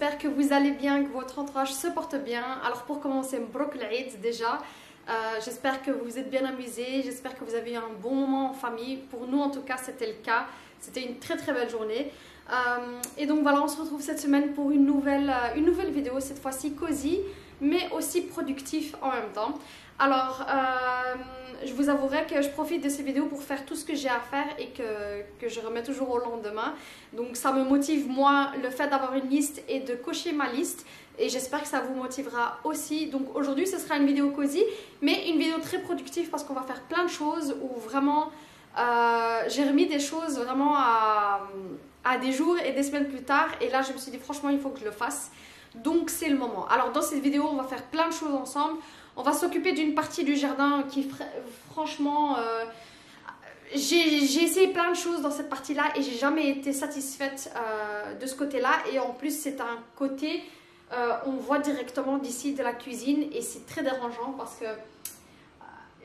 j'espère que vous allez bien, que votre entourage se porte bien. Alors pour commencer, Mbrouk l'Aïd déjà. J'espère que vous êtes bien amusés, j'espère que vous avez eu un bon moment en famille. Pour nous en tout cas c'était le cas, c'était une très belle journée. Et donc voilà, on se retrouve cette semaine pour une nouvelle vidéo, cette fois-ci cosy, mais aussi productif en même temps. Alors, je vous avouerai que je profite de ces vidéos pour faire tout ce que j'ai à faire et que je remets toujours au lendemain. Donc ça me motive moi, le fait d'avoir une liste et de cocher ma liste. Et j'espère que ça vous motivera aussi. Donc aujourd'hui ce sera une vidéo cosy, mais une vidéo très productive parce qu'on va faire plein de choses où vraiment j'ai remis des choses vraiment à des jours et des semaines plus tard. Et là je me suis dit franchement il faut que je le fasse. Donc c'est le moment. Alors dans cette vidéo on va faire plein de choses ensemble. On va s'occuper d'une partie du jardin qui franchement j'ai essayé plein de choses dans cette partie là et j'ai jamais été satisfaite de ce côté là. Et en plus c'est un côté on voit directement d'ici de la cuisine et c'est très dérangeant parce que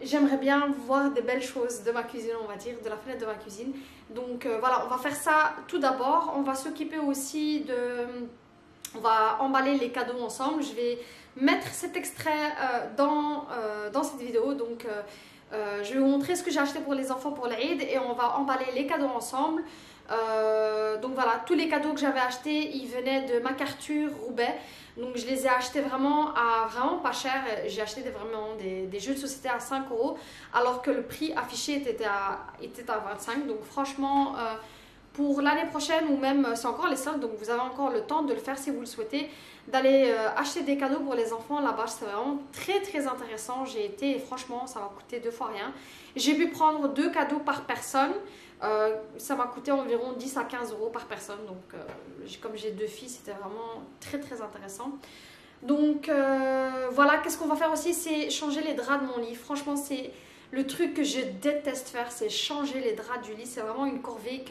j'aimerais bien voir des belles choses de ma cuisine, on va dire, de la fenêtre de ma cuisine. Donc voilà, on va faire ça tout d'abord. On va s'occuper aussi de... On va emballer les cadeaux ensemble. Je vais mettre cet extrait dans cette vidéo. Donc je vais vous montrer ce que j'ai acheté pour les enfants pour l'Aïd et on va emballer les cadeaux ensemble. Donc voilà, tous les cadeaux que j'avais achetés, ils venaient de MacArthur, Roubaix. Donc je les ai achetés vraiment à vraiment pas cher. J'ai acheté vraiment des jeux de société à 5 € alors que le prix affiché était à 25. Donc franchement, pour l'année prochaine ou même c'est encore les soldes, donc vous avez encore le temps de le faire si vous le souhaitez, d'aller acheter des cadeaux pour les enfants là-bas. C'est vraiment très intéressant. J'ai été et franchement ça m'a coûté 2 fois rien. J'ai pu prendre 2 cadeaux par personne. Ça m'a coûté environ 10 à 15 € par personne. Donc comme j'ai 2 filles, c'était vraiment très intéressant. Donc voilà, qu'est-ce qu'on va faire aussi, c'est changer les draps de mon lit. Franchement c'est le truc que je déteste faire, c'est changer les draps du lit. C'est vraiment une corvée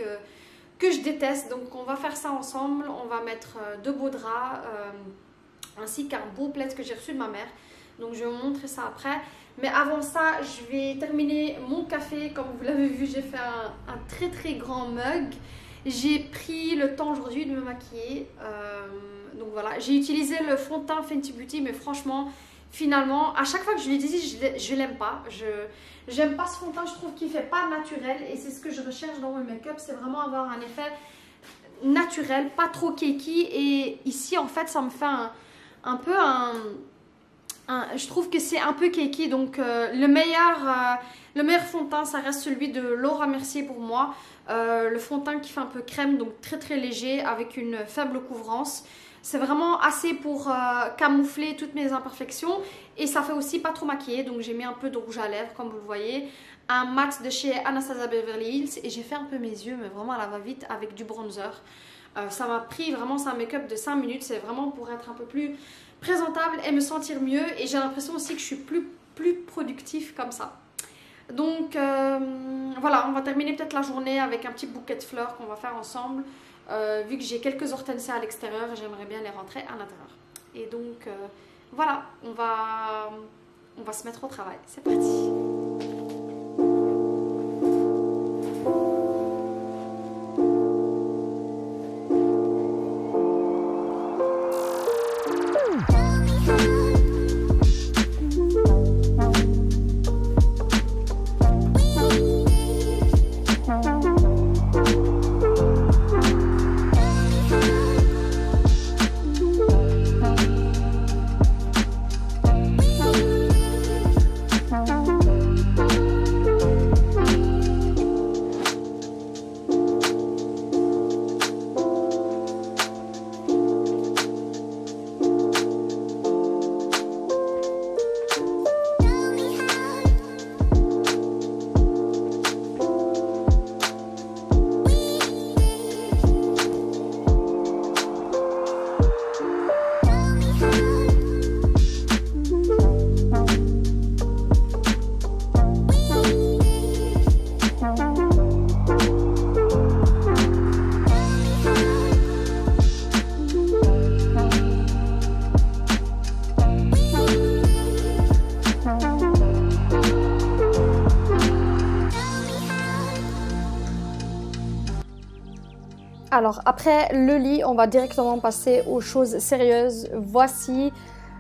que je déteste. Donc on va faire ça ensemble. On va mettre 2 beaux draps ainsi qu'un beau plaid que j'ai reçu de ma mère. Donc je vais vous montrer ça après. Mais avant ça, je vais terminer mon café. Comme vous l'avez vu, j'ai fait un très grand mug. J'ai pris le temps aujourd'hui de me maquiller. Donc voilà, j'ai utilisé le fond de teint Fenty Beauty. Mais franchement, finalement, à chaque fois que je l'utilise, je l'aime pas. J'aime pas ce fond de teint, je trouve qu'il fait pas naturel. Et c'est ce que je recherche dans mon make-up. C'est vraiment avoir un effet naturel, pas trop cakey. Et ici, en fait, ça me fait un peu je trouve que c'est un peu cakey, donc le meilleur fond de teint ça reste celui de Laura Mercier pour moi. Le fond de teint qui fait un peu crème, donc très léger avec une faible couvrance. C'est vraiment assez pour camoufler toutes mes imperfections et ça fait aussi pas trop maquiller. Donc j'ai mis un peu de rouge à lèvres comme vous le voyez. Un mat de chez Anastasia Beverly Hills et j'ai fait un peu mes yeux mais vraiment à la va-vite avec du bronzer. Ça m'a pris vraiment, c'est un make-up de 5 minutes. C'est vraiment pour être un peu plus présentable et me sentir mieux. Et j'ai l'impression aussi que je suis plus productive comme ça. Donc voilà, on va terminer peut-être la journée avec un petit bouquet de fleurs qu'on va faire ensemble. Vu que j'ai quelques hortensias à l'extérieur, j'aimerais bien les rentrer à l'intérieur. Et donc voilà, on va se mettre au travail. C'est parti. Alors après le lit, on va directement passer aux choses sérieuses. Voici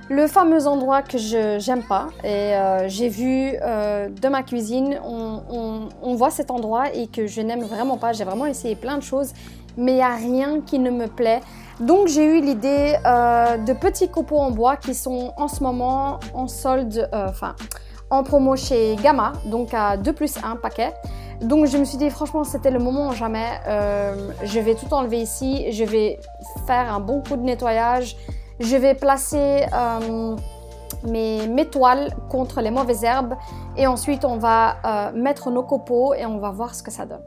le fameux endroit que j'aime pas. Et j'ai vu de ma cuisine, on voit cet endroit et que je n'aime vraiment pas. J'ai vraiment essayé plein de choses, mais il n'y a rien qui ne me plaît. Donc j'ai eu l'idée de petits copeaux en bois qui sont en ce moment en solde, en promo chez Gamma, donc à 2 + 1 paquet. Donc je me suis dit franchement c'était le moment ou jamais, je vais tout enlever ici, je vais faire un bon coup de nettoyage, je vais placer mes toiles contre les mauvaises herbes et ensuite on va mettre nos copeaux et on va voir ce que ça donne.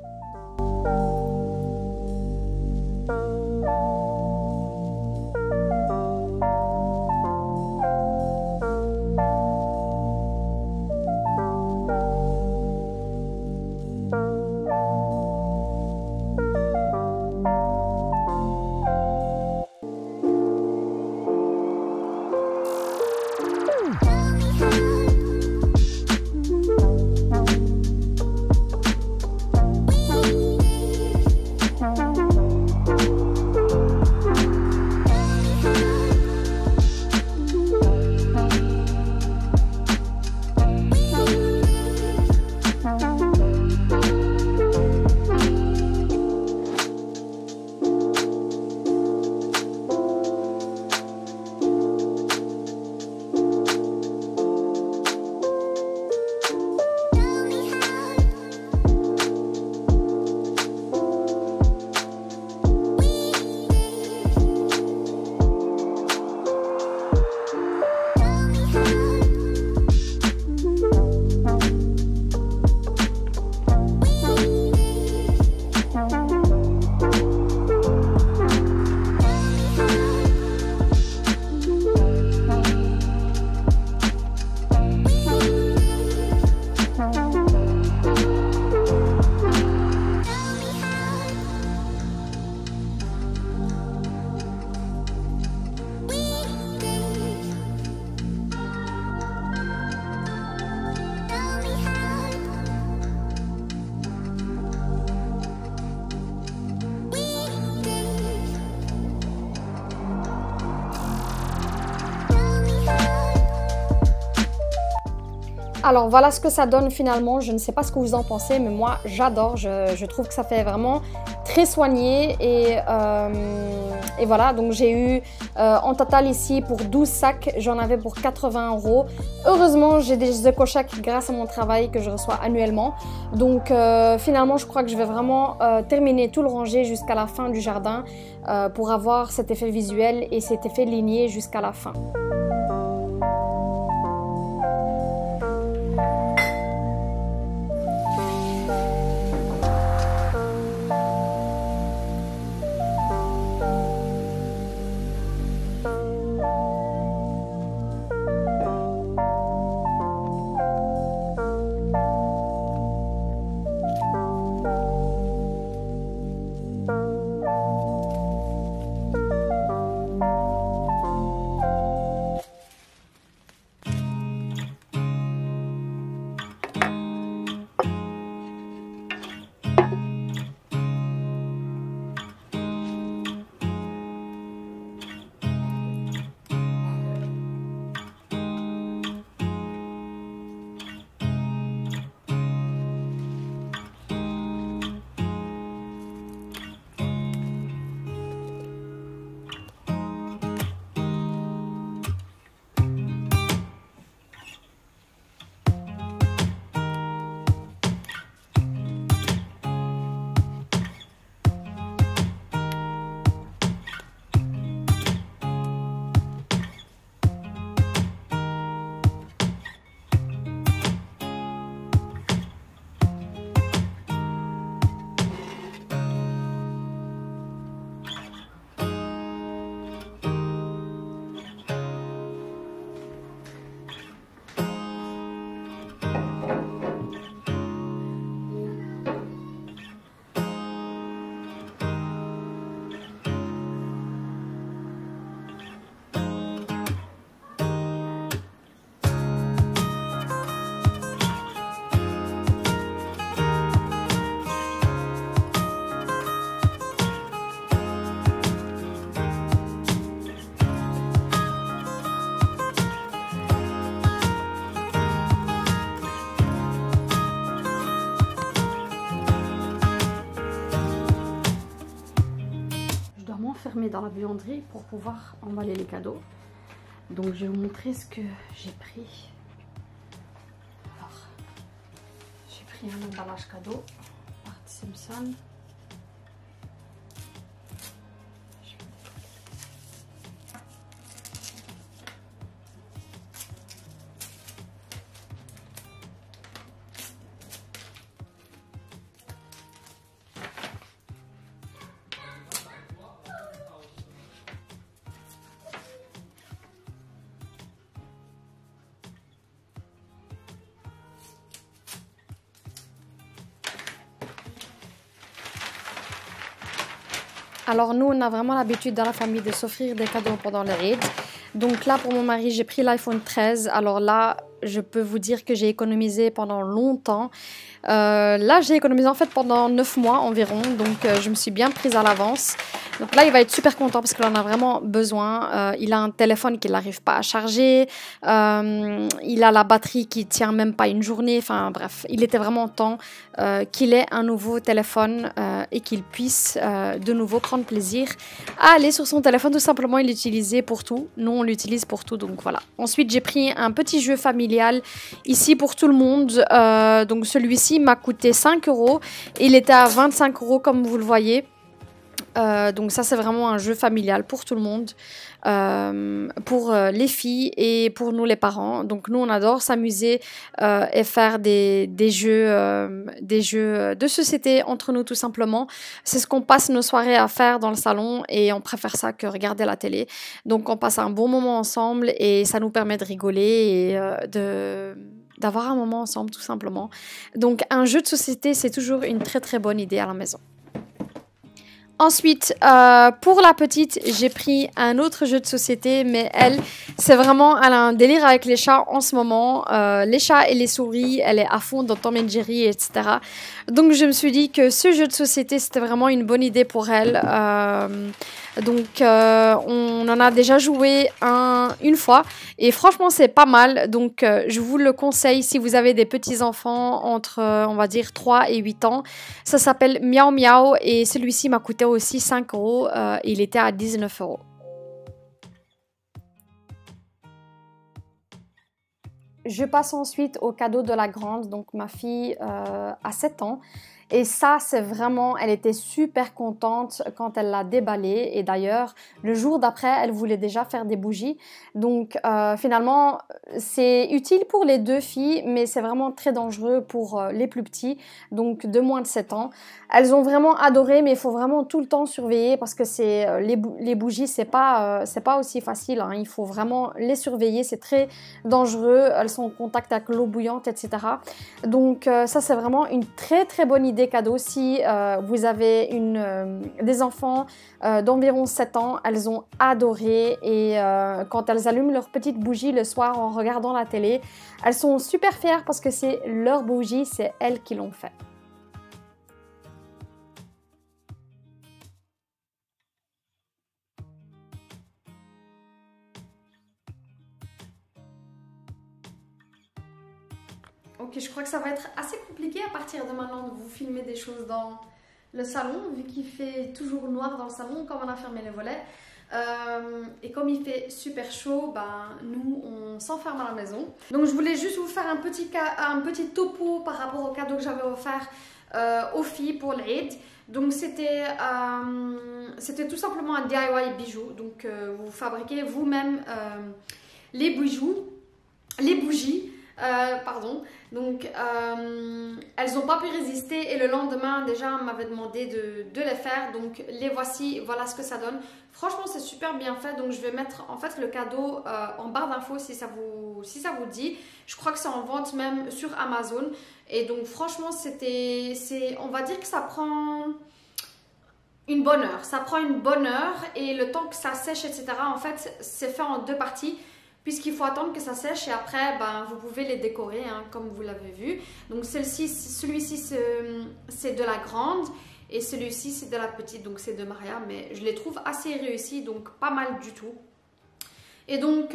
Alors voilà ce que ça donne finalement, je ne sais pas ce que vous en pensez, mais moi j'adore, je trouve que ça fait vraiment très soigné et voilà, donc j'ai eu en total ici pour 12 sacs, j'en avais pour 80 €. Heureusement j'ai des éco-chèques grâce à mon travail que je reçois annuellement, donc finalement je crois que je vais vraiment terminer tout le rangé jusqu'à la fin du jardin pour avoir cet effet visuel et cet effet ligné jusqu'à la fin. la buanderie pour pouvoir emballer les cadeaux. Donc je vais vous montrer ce que j'ai pris. Alors, j'ai pris un emballage cadeau par Simpson. Alors nous, on a vraiment l'habitude dans la famille de s'offrir des cadeaux pendant le Eid. Donc là, pour mon mari, j'ai pris l'iPhone 13. Alors là, je peux vous dire que j'ai économisé pendant longtemps. Là, j'ai économisé en fait pendant 9 mois environ. Donc je me suis bien prise à l'avance. Donc là, il va être super content parce qu'il en a vraiment besoin. Il a un téléphone qu'il n'arrive pas à charger. Il a la batterie qui tient même pas une journée. Enfin bref, il était vraiment temps qu'il ait un nouveau téléphone et qu'il puisse de nouveau prendre plaisir à aller sur son téléphone tout simplement et l'utiliser pour tout. Nous, on l'utilise pour tout, donc voilà. Ensuite, j'ai pris un petit jeu familial ici pour tout le monde. Donc celui-ci m'a coûté 5 €. Il était à 25 € comme vous le voyez. Donc ça c'est vraiment un jeu familial pour tout le monde, pour les filles et pour nous les parents. Donc nous on adore s'amuser et faire des jeux de société entre nous tout simplement. C'est ce qu'on passe nos soirées à faire dans le salon et on préfère ça que regarder la télé. Donc on passe un bon moment ensemble et ça nous permet de rigoler et d'avoir un moment ensemble tout simplement. Donc un jeu de société c'est toujours une très très bonne idée à la maison. Ensuite, pour la petite, j'ai pris un autre jeu de société, mais elle, elle a un délire avec les chats en ce moment. Les chats et les souris, elle est à fond dans Tom and Jerry, etc. Donc, je me suis dit que ce jeu de société, c'était vraiment une bonne idée pour elle. On en a déjà joué une fois et franchement c'est pas mal, donc je vous le conseille si vous avez des petits enfants entre on va dire 3 et 8 ans. Ça s'appelle Miao Miao et celui-ci m'a coûté aussi 5 €, il était à 19 €. Je passe ensuite au cadeau de la grande, donc ma fille a 7 ans. Et ça, c'est vraiment, elle était super contente quand elle l'a déballé. Et d'ailleurs, le jour d'après, elle voulait déjà faire des bougies. Donc finalement, c'est utile pour les deux filles, mais c'est vraiment très dangereux pour les plus petits, donc de moins de 7 ans. Elles ont vraiment adoré, mais il faut vraiment tout le temps surveiller parce que les bougies, c'est pas aussi facile, hein. Il faut vraiment les surveiller, c'est très dangereux. Elles sont en contact avec l'eau bouillante, etc. Donc ça, c'est vraiment une très très bonne idée cadeau. Si vous avez des enfants d'environ 7 ans, elles ont adoré et quand elles allument leur petite bougie le soir en regardant la télé, elles sont super fières parce que c'est leur bougie, c'est elles qui l'ont fait. Ok, je crois que ça va être assez compliqué à partir de maintenant de vous filmer des choses dans le salon, vu qu'il fait toujours noir dans le salon, comme on a fermé les volets. Et comme il fait super chaud, ben, nous on s'enferme à la maison. Donc je voulais juste vous faire un petit topo par rapport au cadeau que j'avais offert aux filles pour l'Eid. Donc c'était tout simplement un DIY bijoux. Donc vous fabriquez vous-même les bougies. Pardon. Donc elles n'ont pas pu résister et le lendemain déjà on m'avait demandé de les faire, donc les voici, voilà ce que ça donne. Franchement c'est super bien fait, donc je vais mettre en fait le cadeau en barre d'infos si ça vous dit. Je crois que c'est en vente même sur Amazon et donc franchement on va dire que ça prend une bonne heure, et le temps que ça sèche, etc. en fait c'est fait en 2 parties. Puisqu'il faut attendre que ça sèche et après, ben, vous pouvez les décorer, hein, comme vous l'avez vu. Donc celui-ci, c'est de la grande et celui-ci, c'est de la petite. Donc c'est de Maria, mais je les trouve assez réussis, donc pas mal du tout. Et donc,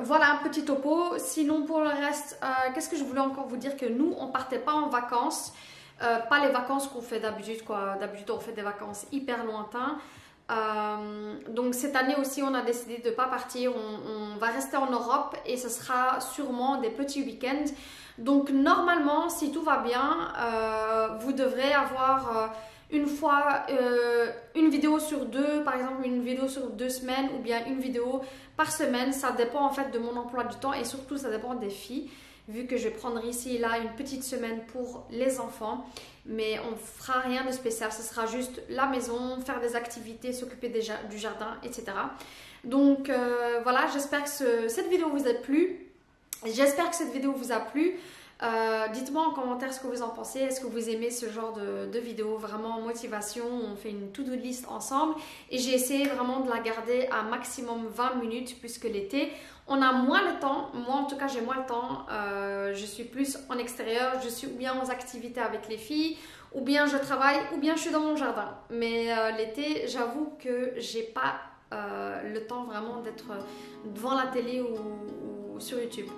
voilà un petit topo. Sinon, pour le reste, qu'est-ce que je voulais encore vous dire? Que nous, on partait pas en vacances. Pas les vacances qu'on fait d'habitude, quoi. D'habitude, on fait des vacances hyper lointaines. Donc cette année aussi on a décidé de ne pas partir, on va rester en Europe et ce sera sûrement des petits week-ends. Donc normalement si tout va bien, vous devrez avoir une fois une vidéo sur deux, par exemple une vidéo sur 2 semaines ou bien une vidéo par semaine. Ça dépend en fait de mon emploi du temps et surtout ça dépend des filles, vu que je vais prendre ici et là une petite semaine pour les enfants. Mais on fera rien de spécial, ce sera juste la maison, faire des activités, s'occuper du jardin, etc. Donc voilà, j'espère que cette vidéo vous a plu. J'espère que cette vidéo vous a plu. Dites-moi en commentaire ce que vous en pensez. Est-ce que vous aimez ce genre de vidéo vraiment motivation? On fait une to-do list ensemble et j'ai essayé vraiment de la garder à maximum 20 minutes puisque l'été on a moins le temps. Moi en tout cas j'ai moins le temps, je suis plus en extérieur, je suis ou bien aux activités avec les filles, ou bien je travaille, ou bien je suis dans mon jardin. Mais l'été j'avoue que j'ai pas le temps vraiment d'être devant la télé ou sur YouTube.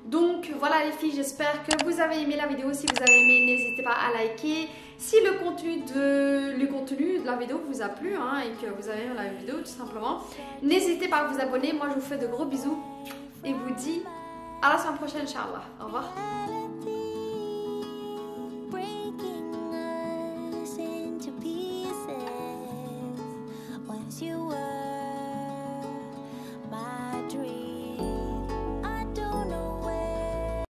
Donc voilà les filles, j'espère que vous avez aimé la vidéo. Si vous avez aimé, n'hésitez pas à liker. Si le contenu de la vidéo vous a plu et que vous avez aimé la vidéo tout simplement, n'hésitez pas à vous abonner. Moi je vous fais de gros bisous et vous dis à la semaine prochaine, Inch'Allah. Au revoir.